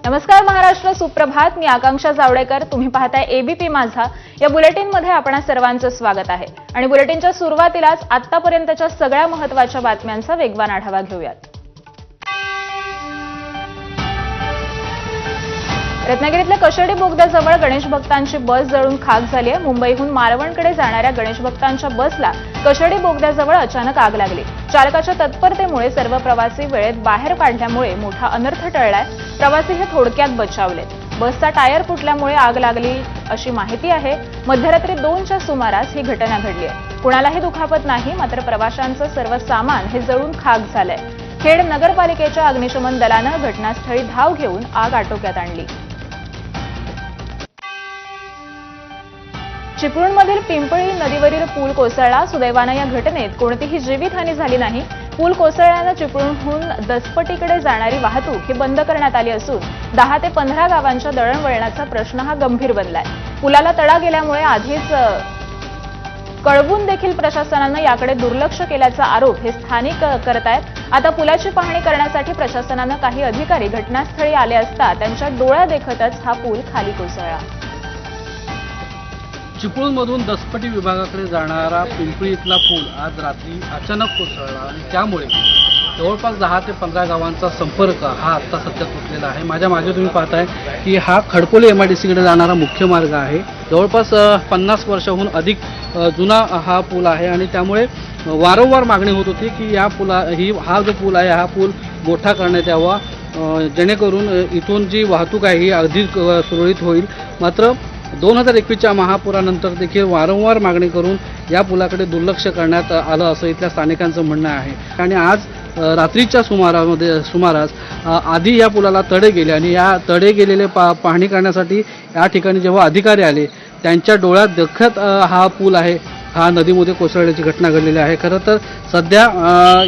नमस्कार महाराष्ट्र, सुप्रभात. मी आकांक्षा जावडेकर. तुम्ही पाहताय एबीपी माझा. या बुलेटिनमध्ये आपणा सर्वांचं स्वागत आहे आणि बुलेटिनच्या सुरुवातीलाच आतापर्यंतच्या सगळ्या महत्त्वाच्या बातम्यांचा वेगवान आढावा घेऊयात. रत्नागिरीतल्या कशेडी बोगद्याजवळ गणेश भक्तांची बस जळून खाक झाली आहे. मुंबईहून मालवणकडे जाणाऱ्या गणेश भक्तांच्या बसला कशेडी बोगद्याजवळ अचानक आग लागली. चालकाच्या तत्परतेमुळे सर्व प्रवासी वेळेत बाहेर काढल्यामुळे मोठा अनर्थ टळलाय. प्रवासी हे थोडक्यात बचावले. बसचा टायर फुटल्यामुळे आग लागली अशी माहिती आहे. मध्यरात्री 2च्या सुमारास ही घटना घडली आहे. कुणालाही दुखापत नाही, मात्र प्रवाशांचं सर्व सामान हे जळून खाक झालंय. खेड नगरपालिकेच्या अग्निशमन दलानं घटनास्थळी धाव घेऊन आग आटोक्यात आणली. चिपळूणमधील पिंपळी नदीवरील पूल कोसळला. सुदैवानं या घटनेत कोणतीही जीवितहानी झाली नाही. पूल कोसळल्यानं चिपळूणहून दसपटीकडे जाणारी वाहतूक ही बंद करण्यात आली असून 10 ते 15 गावांच्या दळणवळणाचा प्रश्न हा गंभीर बनलाय. पुलाला तडा गेल्यामुळे आधीच कळवून देखील प्रशासनानं याकडे दुर्लक्ष केल्याचा आरोप हे स्थानिक करतायत. आता पुलाची पाहणी करण्यासाठी प्रशासनानं काही अधिकारी घटनास्थळी आले असता त्यांच्या डोळ्यादेखतच हा पूल खाली कोसळला. चिपळूणमधून दसपटी विभागाकडे जाणारा पिंपळी इथला पूल आज रात्री अचानक कोसळला आणि त्यामुळे जवळपास 10 ते 15 गावांचा संपर्क हा आत्ता सध्या तुटलेला आहे. माझ्या मागे तुम्ही पाहताय की हा खडकोली MIDCकडे जाणारा मुख्य मार्ग आहे. जवळपास 50 वर्षाहून अधिक जुना हा पूल आहे आणि त्यामुळे वारंवार मागणी होत होती की हा जो पूल आहे हा पूल मोठा करण्यात यावा, जेणेकरून इथून जी वाहतूक आहे ही अधिक सुरळीत होईल. मात्र 2021च्या महापुरानंतर देखील वारंवार मागणी करून या पुलाकडे दुर्लक्ष करण्यात आलं असं इथल्या स्थानिकांचं म्हणणं आहे. आणि आज रात्रीच्या सुमारास आधी या पुलाला तडे गेले आणि या तडे गेलेले पाहणी करण्यासाठी या ठिकाणी जेव्हा अधिकारी आले त्यांच्या डोळ्यात देखत हा पूल आहे हा नदीमध्ये कोसळण्याची घटना घडलेली आहे. खरं तर सध्या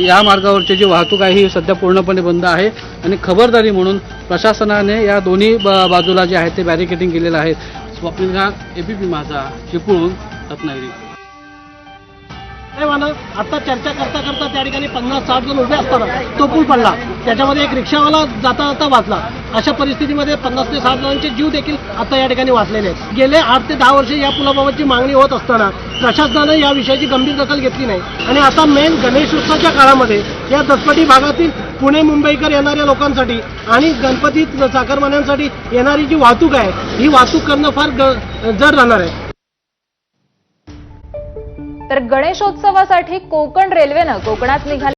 या मार्गावरची जी वाहतूक आहे ही सध्या पूर्णपणे बंद आहे आणि खबरदारी म्हणून प्रशासनाने या दोन्ही बाजूला जे आहे ते बॅरिकेडिंग केलेलं आहे. स्वप्नील घाग, एबीपी माझा, चिपळूण, रत्नागिरी. आता चर्चा करता त्या ठिकाणी 50-60 जण उभे असताना तो पूल पडला. त्याच्यामध्ये एक रिक्षावाला जाता वाचला. अशा परिस्थितीमध्ये 50 ते 60 जणांचे जीव देखील आता या ठिकाणी वाचलेले आहेत. गेले 8 ते 10 वर्ष या पुलाबाबतची मागणी होत असताना प्रशासनानं या विषयाची गंभीर दखल घेतली नाही आणि आता मेन गणेशोत्सवाच्या काळामध्ये या दसपटी भागातील पुणे मुंबईकर येणाऱ्या लोकांसाठी आणि गणपती चाकरमान्यांसाठी येणारी जी वाहतूक आहे ही वाहतूक करणं फार जड राहणार आहे. तर गणेशोत्सवासाठी कोकण रेल्वेनं कोकणात निघाले